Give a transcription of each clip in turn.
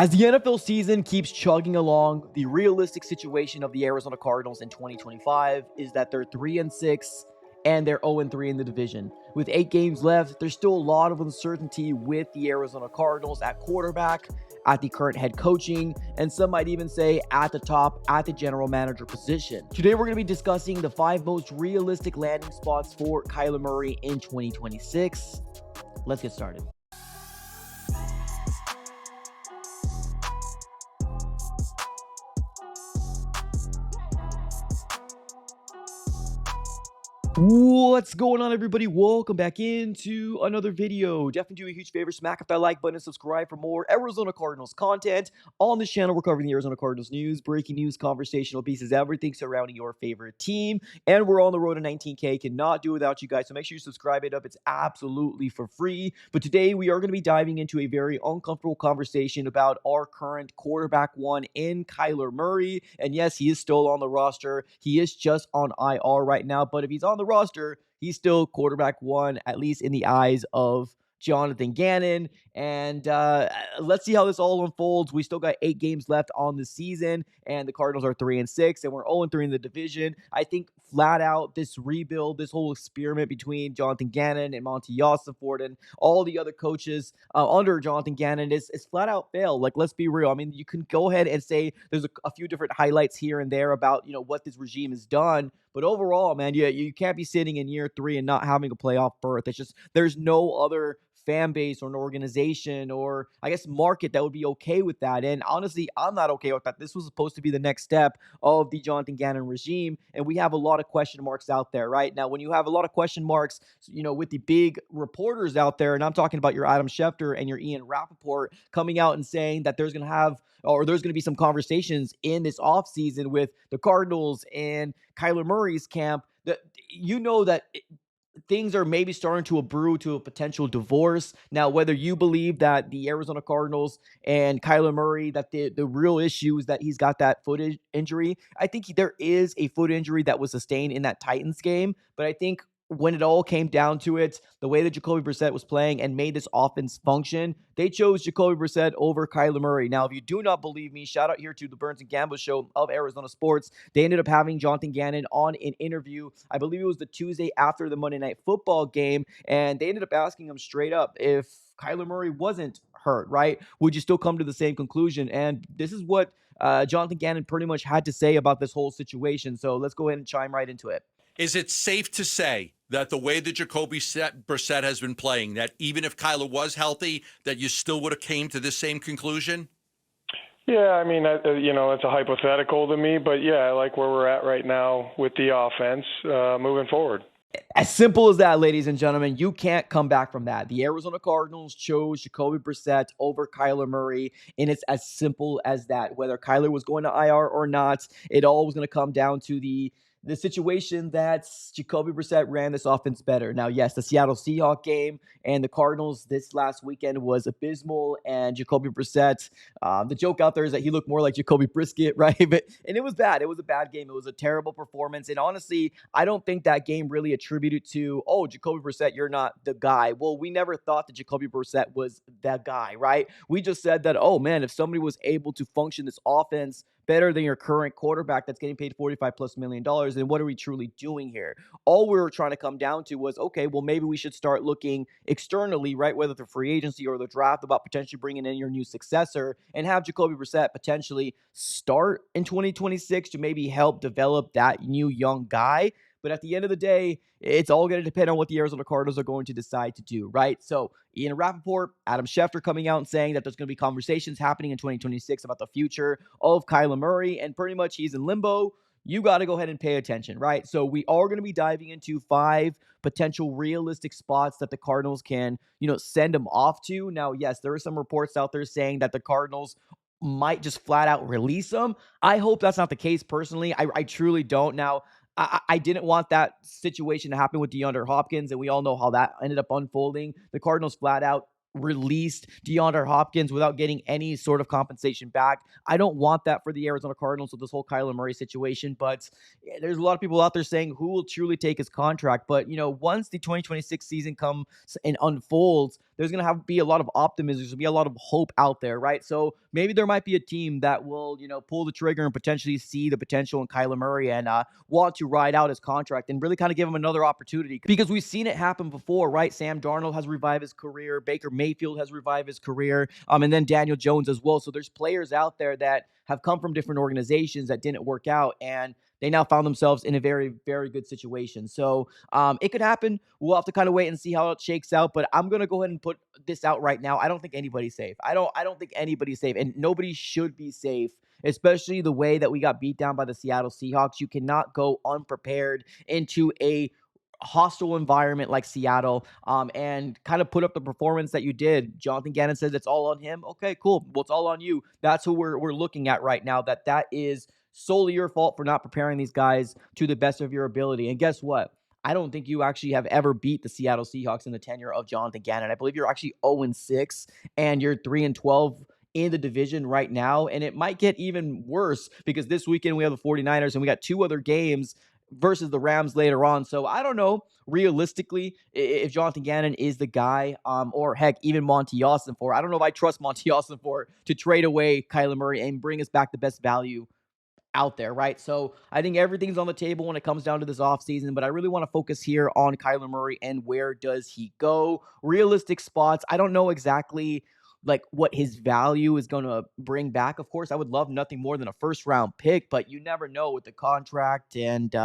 As the NFL season keeps chugging along, the realistic situation of the Arizona Cardinals in 2025 is that they're 3-6 and they're 0-3 in the division. With 8 games left, there's still a lot of uncertainty with the Arizona Cardinals at quarterback, at the current head coaching, and some might even say at the top, at the general manager position. Today, we're going to be discussing the 5 most realistic landing spots for Kyler Murray in 2026. Let's get started. What's going on, everybody? Welcome back into another video. Definitely do a huge favor, smack that like button and subscribe for more Arizona Cardinals content. On this channel, we're covering the Arizona Cardinals news, breaking news, conversational pieces, everything surrounding your favorite team. And we're on the road to 19K. Cannot do without you guys, so make sure you subscribe it up. It's absolutely for free. But today, we are going to be diving into a very uncomfortable conversation about our current quarterback one in Kyler Murray. And yes, he is still on the roster. He is just on IR right now, but if he's on the roster, he's still quarterback one, at least in the eyes of Jonathan Gannon. And let's see how this all unfolds. We still got 8 games left on the season, and the Cardinals are 3-6, and we're 0-3 in the division. I think flat out this rebuild, this whole experiment between Jonathan Gannon and Monty Yoseford and all the other coaches under Jonathan Gannon is flat out failed. Like, let's be real. I mean, you can go ahead and say there's a few different highlights here and there about, what this regime has done. But overall, man, you can't be sitting in year 3 and not having a playoff berth. It's just there's no other fan base or an organization or I guess market that would be okay with that. And honestly, I'm not okay with that. This was supposed to be the next step of the Jonathan Gannon regime, and we have a lot of question marks out there right now. When you have a lot of question marks, with the big reporters out there, and I'm talking about your Adam Schefter and your Ian Rappaport coming out and saying that there's going to be some conversations in this offseason with the Cardinals and Kyler Murray's camp, that things are maybe starting to brew to a potential divorce. Now, whether you believe that the Arizona Cardinals and Kyler Murray, that the real issue is that he's got that foot injury. I think there is a foot injury that was sustained in that Titans game, but I think when it all came down to it, the way that Jacoby Brissett was playing and made this offense function, they chose Jacoby Brissett over Kyler Murray. Now, if you do not believe me, shout out here to the Burns and Gamble show of Arizona Sports. They ended up having Jonathan Gannon on an interview. I believe it was the Tuesday after the Monday Night Football game, and they ended up asking him straight up, if Kyler Murray wasn't hurt, right, would you still come to the same conclusion? And this is what Jonathan Gannon pretty much had to say about this whole situation. So let's go ahead and chime right into it. Is it safe to say that the way that Jacoby Brissett has been playing, that even if Kyler was healthy, that you still would have came to this same conclusion? Yeah, I mean, it's a hypothetical to me, but yeah, I like where we're at right now with the offense moving forward. As simple as that, ladies and gentlemen. You can't come back from that. The Arizona Cardinals chose Jacoby Brissett over Kyler Murray, and it's as simple as that. Whether Kyler was going to IR or not, it all was going to come down to the situation that Jacoby Brissett ran this offense better. Now, yes, the Seattle Seahawks game and the Cardinals this last weekend was abysmal, and Jacoby Brissett, the joke out there is that he looked more like Jacoby Brisket, right? And it was bad. It was a bad game. It was a terrible performance, and honestly, I don't think that game really attributed to, Jacoby Brissett, you're not the guy. Well, we never thought that Jacoby Brissett was that guy, right? We just said that, if somebody was able to function this offense better than your current quarterback that's getting paid $45+ million, then what are we truly doing here? All we were trying to come down to was, okay, well, maybe we should start looking externally, right, whether the free agency or the draft, about potentially bringing in your new successor and have Jacoby Brissett potentially start in 2026 to maybe help develop that new young guy. But at the end of the day, it's all going to depend on what the Arizona Cardinals are going to decide to do, right? So Ian Rappaport, Adam Schefter coming out and saying that there's going to be conversations happening in 2026 about the future of Kyler Murray, and pretty much he's in limbo. You got to go ahead and pay attention, right? So we are going to be diving into 5 potential realistic spots that the Cardinals can, send him off to. Now, yes, there are some reports out there saying that the Cardinals might just flat out release him. I hope that's not the case personally. I truly don't. Now, I didn't want that situation to happen with DeAndre Hopkins, and we all know how that ended up unfolding. The Cardinals flat out released DeAndre Hopkins without getting any sort of compensation back. I don't want that for the Arizona Cardinals with this whole Kyler Murray situation, but there's a lot of people out there saying who will truly take his contract. But, once the 2026 season comes and unfolds, there's going to be a lot of optimism. There's going to be a lot of hope out there, right? So maybe there might be a team that will, pull the trigger and potentially see the potential in Kyler Murray and want to ride out his contract and really kind of give him another opportunity, because we've seen it happen before, right? Sam Darnold has revived his career. Baker Mayfield has revived his career. And then Daniel Jones as well. So there's players out there that have come from different organizations that didn't work out, and they now found themselves in a very, very good situation. So it could happen. We'll have to kind of wait and see how it shakes out. But I'm gonna go ahead and put this out right now. I don't think anybody's safe. I don't think anybody's safe, and nobody should be safe, especially the way that we got beat down by the Seattle Seahawks. You cannot go unprepared into a hostile environment like Seattle, and kind of put up the performance that you did. Jonathan Gannon says it's all on him. Okay, cool. Well, it's all on you. That's who we're looking at right now. That is solely your fault for not preparing these guys to the best of your ability. And guess what? I don't think you actually have ever beat the Seattle Seahawks in the tenure of Jonathan Gannon. I believe you're actually 0-6, and you're 3-12 in the division right now. And it might get even worse, because this weekend we have the 49ers and we got two other games versus the Rams later on. So I don't know, realistically, if Jonathan Gannon is the guy, or heck, even Monty Ossenfort. I don't know if I trust Monty Ossenfort to trade away Kyler Murray and bring us back the best value out there, right? So I think everything's on the table when it comes down to this offseason, but I really want to focus here on Kyler Murray and where does he go? Realistic spots. I don't know exactly like what his value is going to bring back. Of course, I would love nothing more than a first round pick, but you never know with the contract and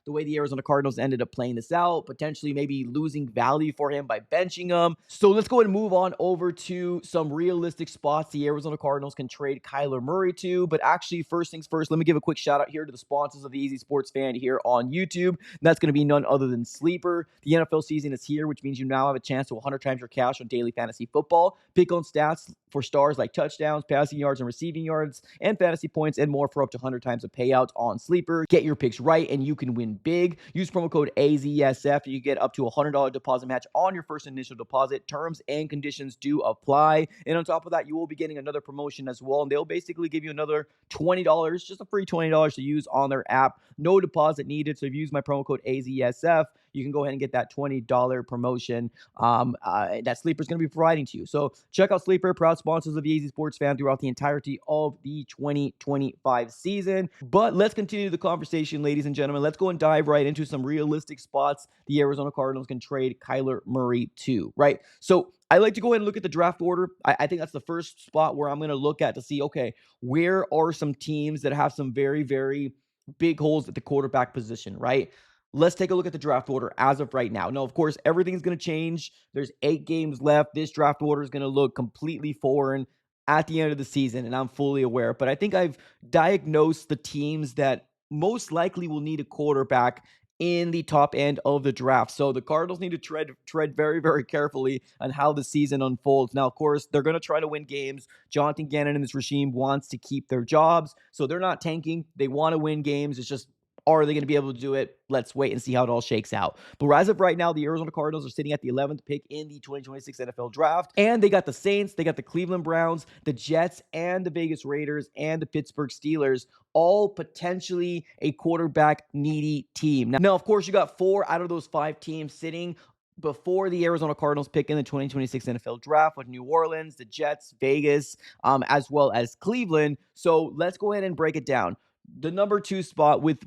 the way the Arizona Cardinals ended up playing this out, potentially maybe losing value for him by benching him. So let's go ahead and move on over to some realistic spots the Arizona Cardinals can trade Kyler Murray to. But actually, first things first, let me give a quick shout out here to the sponsors of the Easy Sports Fan here on YouTube. And that's going to be none other than Sleeper. The NFL season is here, which means you now have a chance to 100 times your cash on daily fantasy football. Pick on stats for stars like touchdowns, passing yards, and receiving yards, and fantasy points, and more for up to 100 times the payouts on Sleeper. Get your picks right, and you can win big. Use promo code AZSF. You get up to a $100 deposit match on your first initial deposit. Terms and conditions do apply. And on top of that, you will be getting another promotion as well. And they'll basically give you another $20, just a free $20 to use on their app. No deposit needed. So if you use my promo code AZSF, you can go ahead and get that $20 promotion that Sleeper's going to be providing to you. So check out Sleeper, proud sponsors of the Easy Sports Fan throughout the entirety of the 2025 season. But let's continue the conversation, ladies and gentlemen. Let's go and dive right into some realistic spots the Arizona Cardinals can trade Kyler Murray to, right? So I like to go ahead and look at the draft order. I think that's the first spot where I'm going to look at to see, okay, where are some teams that have some very, very big holes at the quarterback position, right? Let's take a look at the draft order as of right now. Now, of course, everything's going to change. There's 8 games left. This draft order is going to look completely foreign at the end of the season, and I'm fully aware. But I think I've diagnosed the teams that most likely will need a quarterback in the top end of the draft. So the Cardinals need to tread very, very carefully on how the season unfolds. Now, of course, they're going to try to win games. Jonathan Gannon and his regime wants to keep their jobs, so they're not tanking. They want to win games. It's just, are they going to be able to do it? Let's wait and see how it all shakes out. But as of right now, the Arizona Cardinals are sitting at the 11th pick in the 2026 NFL Draft. And they got the Saints, they got the Cleveland Browns, the Jets, and the Vegas Raiders, and the Pittsburgh Steelers, all potentially a quarterback-needy team. Now, of course, you got 4 out of those 5 teams sitting before the Arizona Cardinals pick in the 2026 NFL Draft, with New Orleans, the Jets, Vegas, as well as Cleveland. So let's go ahead and break it down. The number 2 spot with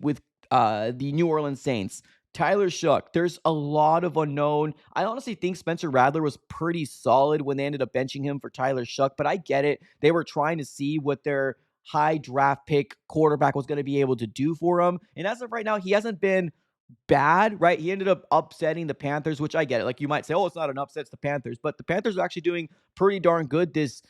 the New Orleans Saints, Tyler Shuck. There's a lot of unknown. I honestly think Spencer Rattler was pretty solid when they ended up benching him for Tyler Shuck, but I get it. They were trying to see what their high draft pick quarterback was going to be able to do for him. And as of right now, he hasn't been bad, right? He ended up upsetting the Panthers, which I get it. Like, you might say, oh, it's not an upset, it's the Panthers. But the Panthers are actually doing pretty darn good this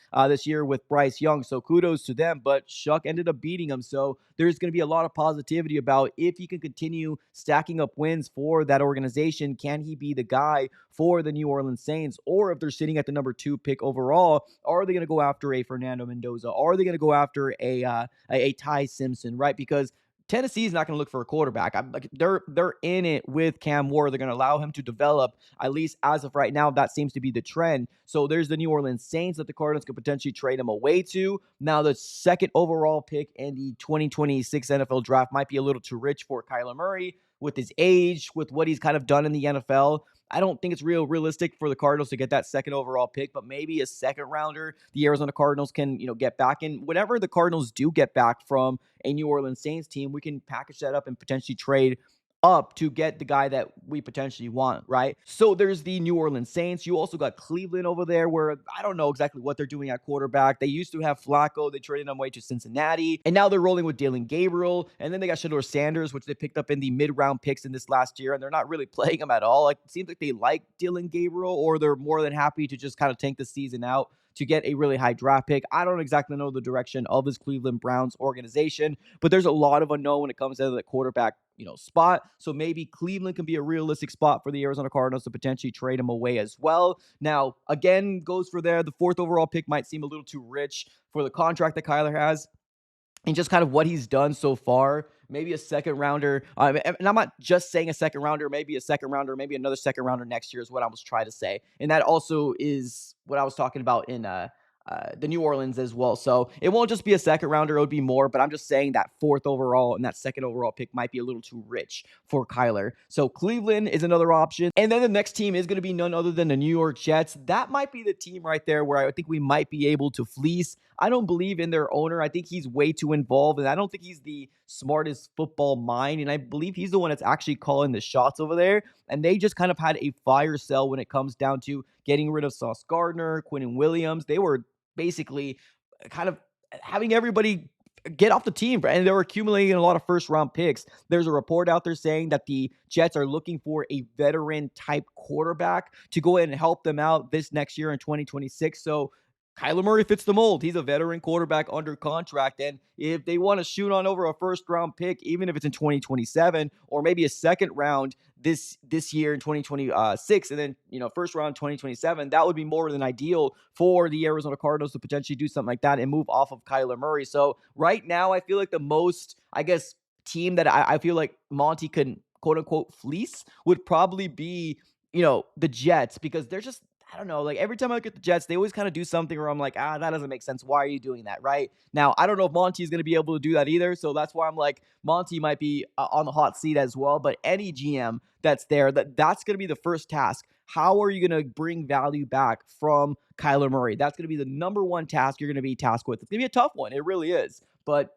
year with Bryce Young. So kudos to them. But Shuck ended up beating him. So there's going to be a lot of positivity about if he can continue stacking up wins for that organization. Can he be the guy for the New Orleans Saints? Or if they're sitting at the number 2 pick overall, are they going to go after a Fernando Mendoza? Are they going to go after a Ty Simpson, right? Because Tennessee is not going to look for a quarterback. They're in it with Cam Ward. They're going to allow him to develop, at least as of right now. That seems to be the trend. So there's the New Orleans Saints that the Cardinals could potentially trade him away to. Now, the 2nd overall pick in the 2026 NFL Draft might be a little too rich for Kyler Murray with his age, with what he's kind of done in the NFL. I don't think it's realistic for the Cardinals to get that second overall pick, but maybe a second rounder the Arizona Cardinals can, get back. And whenever the Cardinals do get back from a New Orleans Saints team, we can package that up and potentially trade up to get the guy that we potentially want, right? So there's the New Orleans Saints. You also got Cleveland over there, where I don't know exactly what they're doing at quarterback. They used to have Flacco. They traded him away to Cincinnati, and now they're rolling with Dylan Gabriel. And then they got Shedeur Sanders, which they picked up in the mid-round picks in this last year, and they're not really playing him at all. Like, it seems like they like Dylan Gabriel, or they're more than happy to just kind of tank the season out to get a really high draft pick. I don't exactly know the direction of this Cleveland Browns organization, but there's a lot of unknown when it comes to the quarterback, spot. So maybe Cleveland can be a realistic spot for the Arizona Cardinals to potentially trade him away as well. Now, again, goes for there. The fourth overall pick might seem a little too rich for the contract that Kyler has and just kind of what he's done so far. Maybe a second rounder. And I'm not just saying a second rounder, maybe a second rounder, maybe another second rounder next year is what I was trying to say. And that also is what I was talking about in the New Orleans as well. So it won't just be a second rounder, it would be more, but I'm just saying that fourth overall and that second overall pick might be a little too rich for Kyler. So Cleveland is another option. And then the next team is going to be none other than the New York Jets. That might be the team right there where I think we might be able to fleece. I don't believe in their owner. I think he's way too involved, and I don't think he's the smartest football mind. And I believe he's the one that's actually calling the shots over there. And they just kind of had a fire sale when it comes down to getting rid of Sauce Gardner, Quinnen Williams. They were basically kind of having everybody get off the team, and they were accumulating a lot of first-round picks. There's a report out there saying that the Jets are looking for a veteran-type quarterback to go ahead and help them out this next year in 2026. So Kyler Murray fits the mold. He's a veteran quarterback under contract, and if they want to shoot on over a first-round pick, even if it's in 2027 or maybe a second round this year in 2026, and then first round 2027, that would be more than ideal for the Arizona Cardinals to potentially do something like that and move off of Kyler Murray. So right now, I feel like the most, team that I feel like Monty could quote unquote fleece would probably be the Jets, because they're just, I don't know, like every time I look at the Jets, they always kind of do something where I'm like, that doesn't make sense. Why are you doing that, right? Now, I don't know if Monty is going to be able to do that either, so that's why I'm like, Monty might be on the hot seat as well, but any GM that's there, that's going to be the first task. How are you going to bring value back from Kyler Murray? That's going to be the number one task you're going to be tasked with. It's going to be a tough one. It really is, but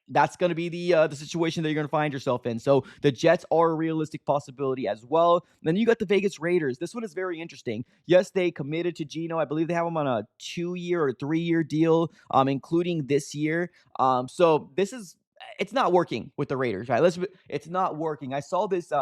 that's going to be the situation that you're going to find yourself in. So the Jets are a realistic possibility as well. And then you got the Vegas Raiders. This one is very interesting. Yes, they committed to Geno. I believe they have him on a 2-year or 3-year deal, including this year. So it's not working with the Raiders, right? It's not working. I saw this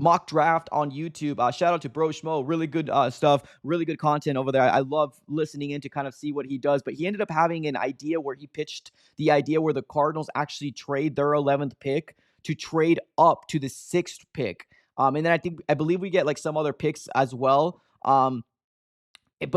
mock draft on YouTube. Shout out to Bro Schmo. Really good stuff. Really good content over there. I love listening in to kind of see what he does. But he ended up having an idea where he pitched the idea where the Cardinals actually trade their 11th pick to trade up to the 6th pick. And then I believe we get like some other picks as well. But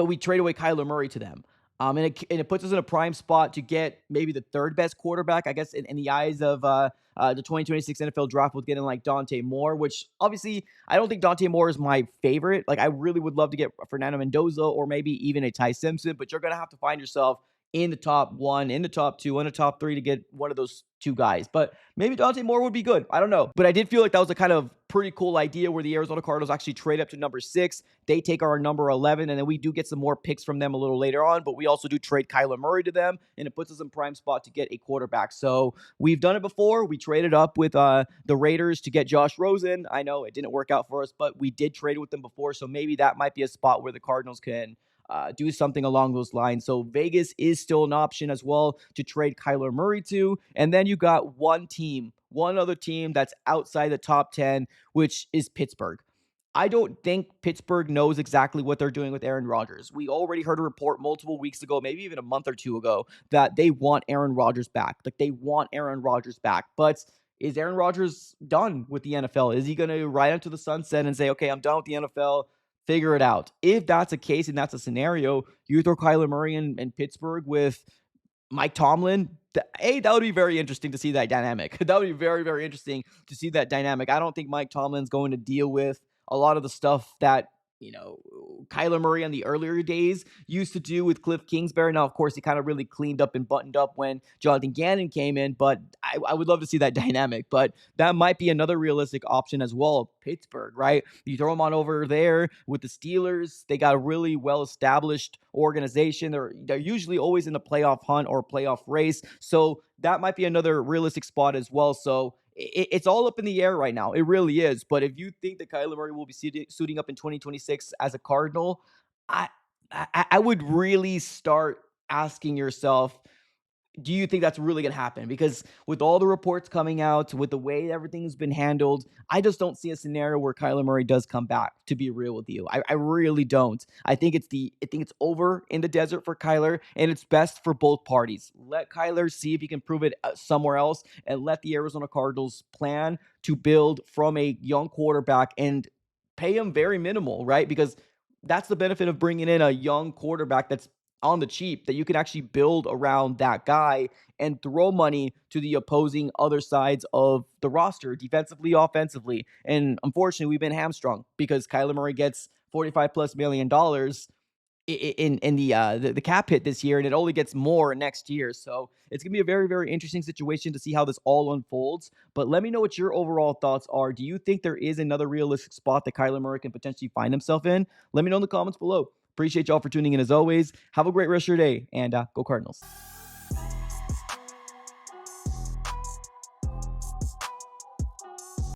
we trade away Kyler Murray to them. And it puts us in a prime spot to get maybe the third best quarterback, I guess, in the eyes of the 2026 NFL draft, with getting like Dante Moore, which obviously I don't think Dante Moore is my favorite. Like, I really would love to get Fernando Mendoza or maybe even a Ty Simpson, but you're going to have to find yourself in the top 1, in the top 2, in the top 3 to get one of those 2 guys. But maybe Dante Moore would be good. I don't know. But I did feel like that was a kind of pretty cool idea where the Arizona Cardinals actually trade up to number 6. They take our number 11, and then we do get some more picks from them a little later on. But we also do trade Kyler Murray to them, and it puts us in prime spot to get a quarterback. So we've done it before. We traded up with the Raiders to get Josh Rosen. I know it didn't work out for us, but we did trade with them before. So maybe that might be a spot where the Cardinals can do something along those lines. So Vegas is still an option as well to trade Kyler Murray to. And then you got one other team that's outside the top 10, which is Pittsburgh. I don't think Pittsburgh knows exactly what they're doing with Aaron Rodgers. We already heard a report multiple weeks ago, maybe even a month or 2 ago, that they want Aaron Rodgers back. Like, they want Aaron Rodgers back. But is Aaron Rodgers done with the NFL? Is he going to ride into the sunset and say, okay, I'm done with the NFL? Figure it out. If that's a case and that's a scenario, you throw Kyler Murray in Pittsburgh with Mike Tomlin. That would be very interesting to see that dynamic. That would be very, very interesting to see that dynamic. I don't think Mike Tomlin's going to deal with a lot of the stuff that Kyler Murray on the earlier days used to do with Cliff Kingsbury. Now, of course, he kind of really cleaned up and buttoned up when Jonathan Gannon came in, but I would love to see that dynamic. But that might be another realistic option as well. Pittsburgh, right? You throw them on over there with the Steelers. They got a really well-established organization. They're usually always in the playoff hunt or playoff race. So that might be another realistic spot as well. So it's all up in the air right now. It really is. But if you think that Kyler Murray will be suiting up in 2026 as a Cardinal, I I would really start asking yourself, do you think that's really going to happen? Because with all the reports coming out, with the way everything's been handled, I just don't see a scenario where Kyler Murray does come back. To be real with you, I really don't. I think it's over in the desert for Kyler, and it's best for both parties. Let Kyler see if he can prove it somewhere else, and let the Arizona Cardinals plan to build from a young quarterback and pay him very minimal, right? Because that's the benefit of bringing in a young quarterback that's on the cheap, that you can actually build around that guy and throw money to the opposing other sides of the roster, defensively, offensively. And unfortunately, we've been hamstrung because Kyler Murray gets $45+ million in the cap hit this year, and it only gets more next year. So it's gonna be a very, very interesting situation to see how this all unfolds. But let me know what your overall thoughts are. Do you think there is another realistic spot that Kyler Murray can potentially find himself in? Let me know in the comments below. Appreciate y'all for tuning in as always. Have a great rest of your day, and go Cardinals.